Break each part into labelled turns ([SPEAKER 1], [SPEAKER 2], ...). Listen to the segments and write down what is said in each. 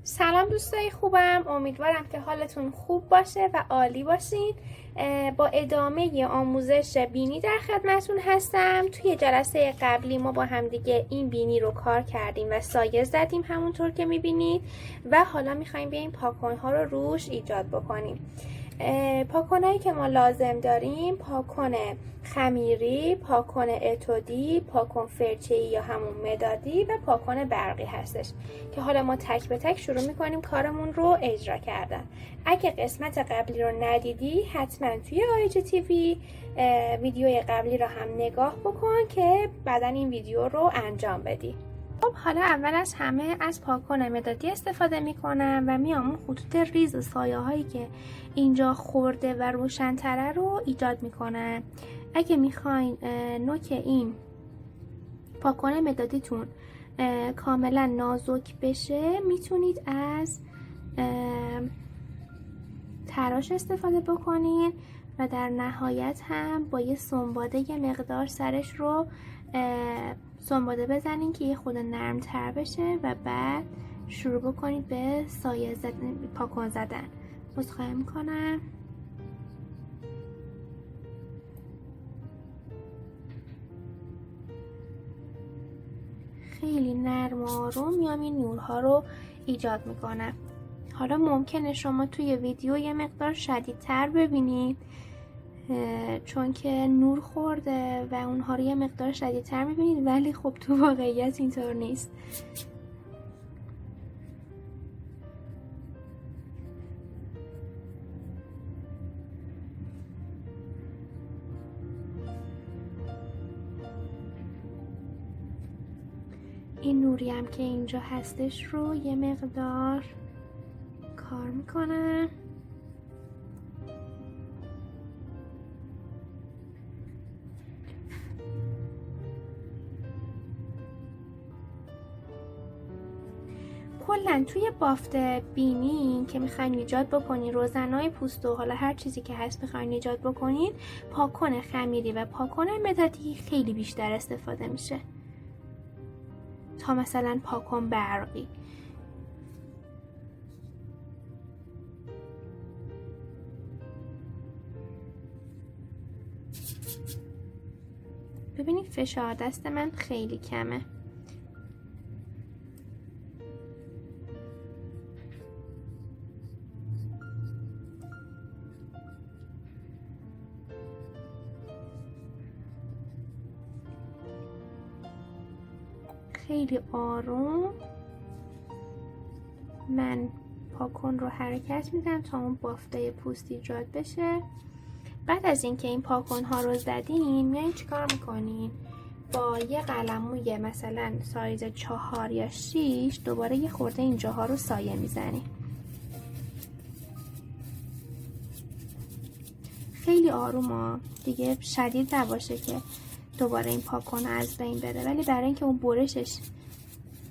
[SPEAKER 1] سلام دوستای خوبم، امیدوارم که حالتون خوب باشه و عالی باشین. با ادامه آموزش بینی در خدمتون هستم. توی جلسه قبلی ما با همدیگه این بینی رو کار کردیم و سایه زدیم همونطور که میبینید و حالا میخوایم بیایم پاکن ها رو روش ایجاد بکنیم. پاکن هایی که ما لازم داریم پاکن خمیری، پاکن اتودی، پاکن فرچه‌ای یا همون مدادی و پاکن برقی هستش که حالا ما تک به تک شروع میکنیم کارمون رو اجرا کردن. اگه قسمت قبلی رو ندیدی حتما توی آیجی تیوی ویدیوی قبلی رو هم نگاه بکن که بعدا این ویدیو رو انجام بدی. خب حالا اول از همه از پاکن مدادی استفاده میکنم و میام اون خطوط ریز و سایه هایی که اینجا خورده و روشن‌تره رو ایجاد میکنم. اگه میخواین نوک این پاکن مدادیتون کاملا نازک بشه میتونید از تراش استفاده بکنین و در نهایت هم با یه سنباده یه مقدار سرش رو سنباده بزنین که یه خود نرم تر بشه و بعد شروع بکنید به سایه زدن، پاکن زدن. عذرخواهی میکنم. خیلی نرم و آروم میام این نورها رو ایجاد میکنم. حالا ممکنه شما توی ویدیو یه مقدار شدیدتر ببینید چون که نور خورده و اونها رو یه مقدار شدیدتر میبینید، ولی خب تو واقعیت اینطور نیست. این نوری هم که اینجا هستش رو یه مقدار کار میکنم. کلا توی بافت بینی که میخواین ایجاد بکنین، روزنای پوست و حالا هر چیزی که هست میخواین ایجاد بکنین، پاکن خمیری و پاکن مدادی خیلی بیشتر استفاده میشه تا مثلا پاکن برقی. ببینید فشار دست من خیلی کمه. خیلی آروم من پاکن رو حرکت میدم تا اون بافته پوست ایجاد بشه. بعد از اینکه این پاکن ها رو زدین میایین چیکار میکنین؟ با یه قلموی مثلا سایز 4 یا 6 دوباره یه خورده اینجاها رو سایه میزنین. خیلی آروم دیگه، شدید نباشه که دوباره این پاکن از بین بره، ولی برای اینکه اون برشش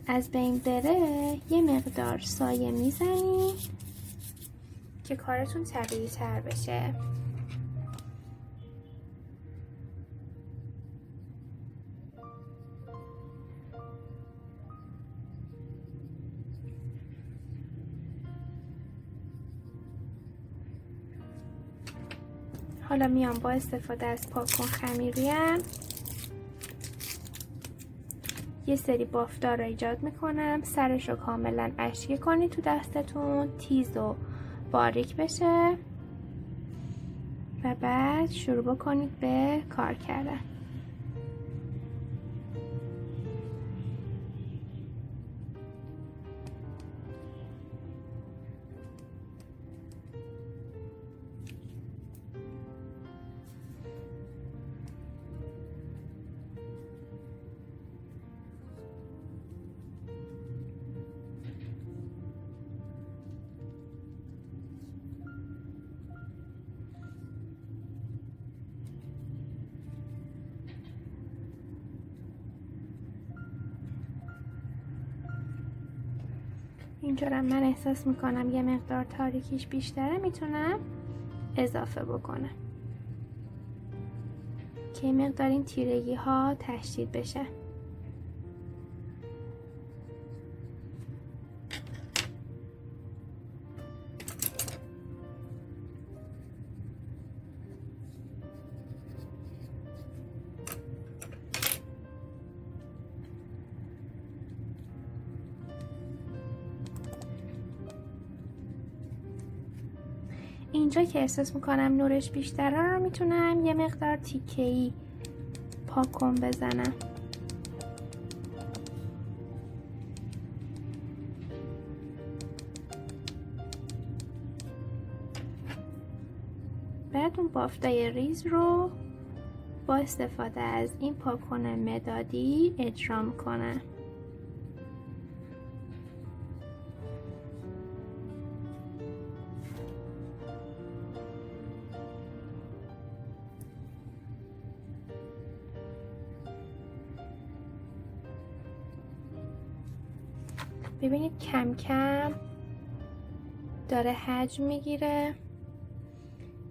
[SPEAKER 1] از بین بره یه مقدار سایه میزنین که کارتون طبیعی تر بشه. حالا میام با استفاده از پاکن خمیریم یه سری بافتار رو ایجاد میکنم. سرش رو کاملا اشکی کنید تو دستتون، تیز و باریک بشه و بعد شروع بکنید به کار کردن. اینجا رو من احساس میکنم یه مقدار تاریکیش بیشتره، میتونم اضافه بکنم که مقدار این تیرگی ها تشدید بشه. اینجا که احساس میکنم نورش بیشتره رو میتونم یه مقدار تیکه‌ای پاکن بزنم. بعد اون بافتای ریز رو با استفاده از این پاکن مدادی اجرا میکنم. ببینید کم کم داره حجم میگیره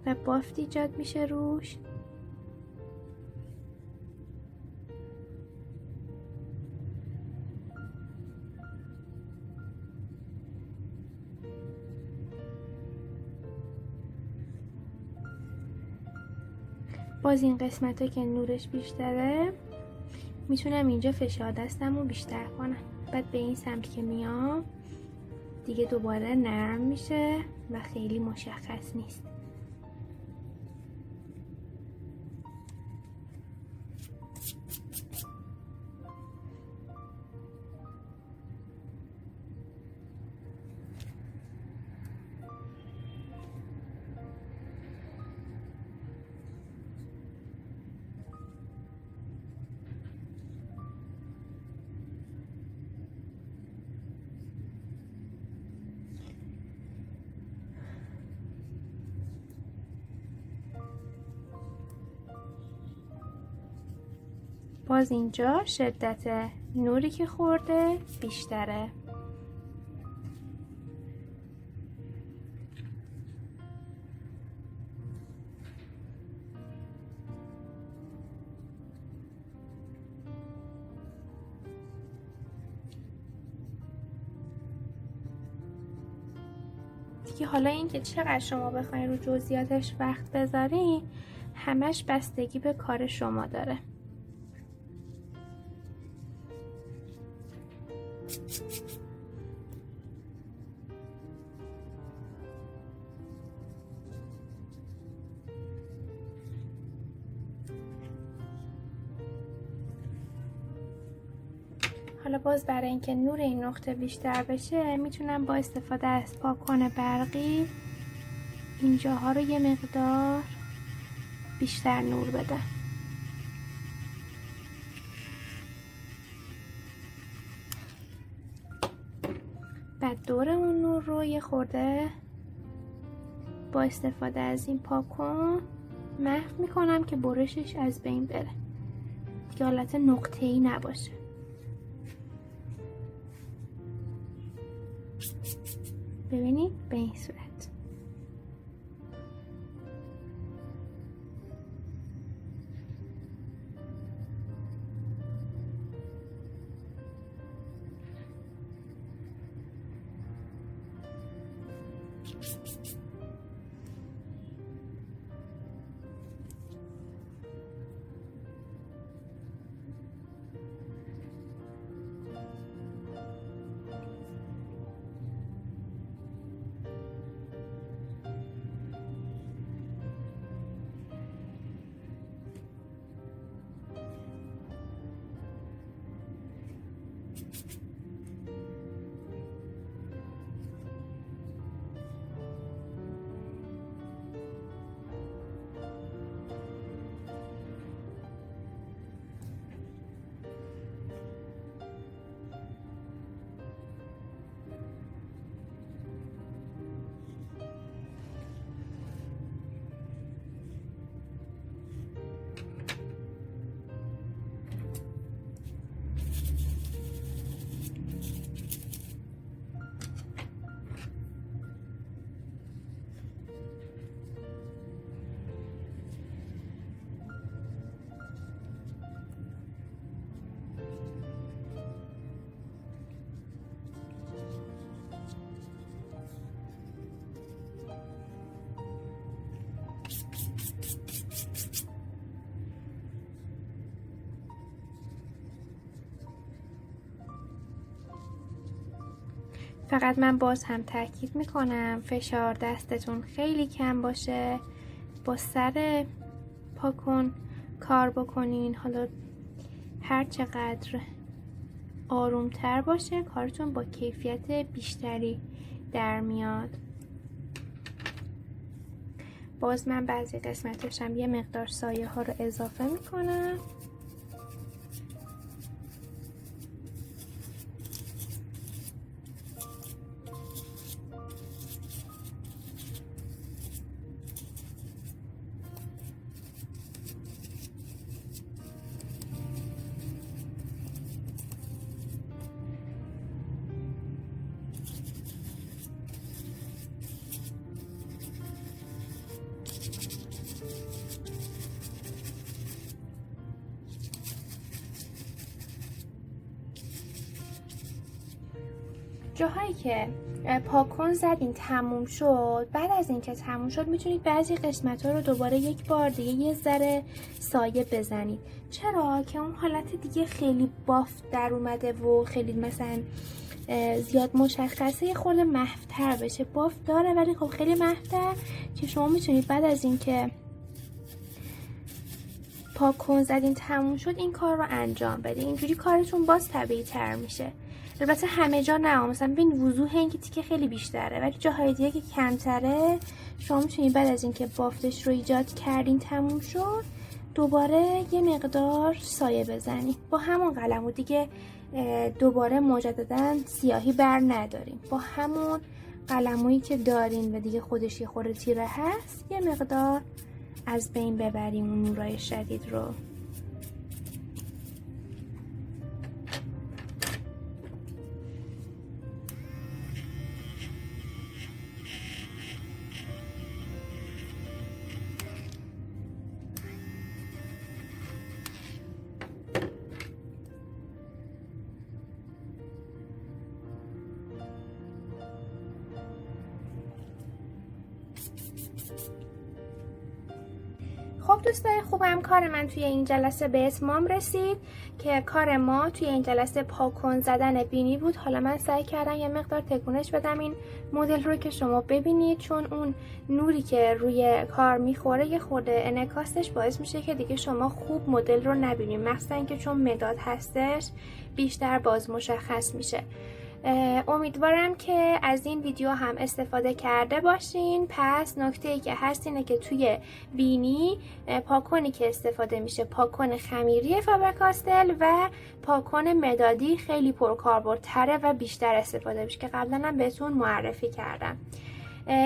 [SPEAKER 1] و بافت ایجاد میشه روش. باز این قسمت ها که نورش بیشتره میتونم اینجا فشار دستم رو بیشتر کنم. بعد به این سمت که میام دیگه دوباره نرم میشه و خیلی مشخص نیست. باز اینجا شدت نوری که خورده بیشتره. دیگه حالا این که چقدر شما بخواین رو جزئیاتش وقت بذارین همش بستگی به کار شما داره. حالا باز برای اینکه نور این نقطه بیشتر بشه میتونم با استفاده از پاکن برقی اینجاها رو یه مقدار بیشتر نور بدم. بعد دور اون نور رو یه خورده با استفاده از این پاکن محو میکنم که برشش از بین بره، دیگه حالت نقطه‌ای نباشه. ببینید به این صورت. فقط من باز هم تاکید میکنم فشار دستتون خیلی کم باشه، با سر پاکن کار بکنین. حالا هر چقدر آرومتر باشه کارتون با کیفیت بیشتری در میاد. باز من بعضی قسمتشم یه مقدار سایه ها رو اضافه میکنم. جاهایی که پاکن زدین تموم شد، بعد از اینکه تموم شد میتونید بعضی قسمت ها رو دوباره یک بار دیگه یه ذره سایه بزنید. چرا؟ که اون حالت دیگه خیلی بافت در اومده و خیلی مثلا زیاد مشخصه، یه خورده محوتر بشه. بافت داره ولی خب خیلی محوتر، که شما میتونید بعد از اینکه پاکن زدین تموم شد این کار رو انجام بدین. اینجوری کارتون باز طبیعی تر میشه. البته همه جا نه، مثلا ببین وضوح این تیکه خیلی بیشتره، ولی جاهای دیگه که کمتره شما میتونید بعد از اینکه بافتش رو ایجاد کردین تموم شد دوباره یه مقدار سایه بزنید با همون قلم و دیگه دوباره مجددا سیاهی بر نداریم. با همون قلمویی که دارین و دیگه خودش یه خورده تیره هست یه مقدار از بین ببریم اون نورای شدید رو. خب دوستای خوبم، کار من توی این جلسه به اتمام رسید که کار ما توی این جلسه پاکن زدن بینی بود. حالا من سعی کردم یه مقدار تکونش بدم این مدل رو که شما ببینید، چون اون نوری که روی کار میخوره یه خورده انعکاسش باعث میشه که دیگه شما خوب مدل رو نبینید، مخصوصا که چون مداد هستش بیشتر باز مشخص میشه. امیدوارم که از این ویدیو هم استفاده کرده باشین. پس نکته‌ای که هست اینه که توی بینی پاکنی که استفاده میشه پاکن خمیری فابر-کاستل و پاکن مدادی خیلی پرکاربردتره و بیشتر استفاده میشه که قبلا هم بهتون معرفی کردم.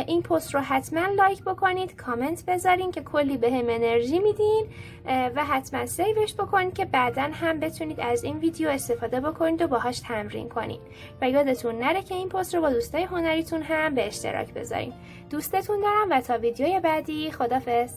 [SPEAKER 1] این پست رو حتما لایک بکنید، کامنت بذارین که کلی بهم انرژی میدین و حتما سیوش بکنید که بعدا هم بتونید از این ویدیو استفاده بکنید و باهاش تمرین کنید. و یادتون نره که این پست رو با دوستای هنریتون هم به اشتراک بذارین. دوستتون دارم و تا ویدیوی بعدی خدافظ.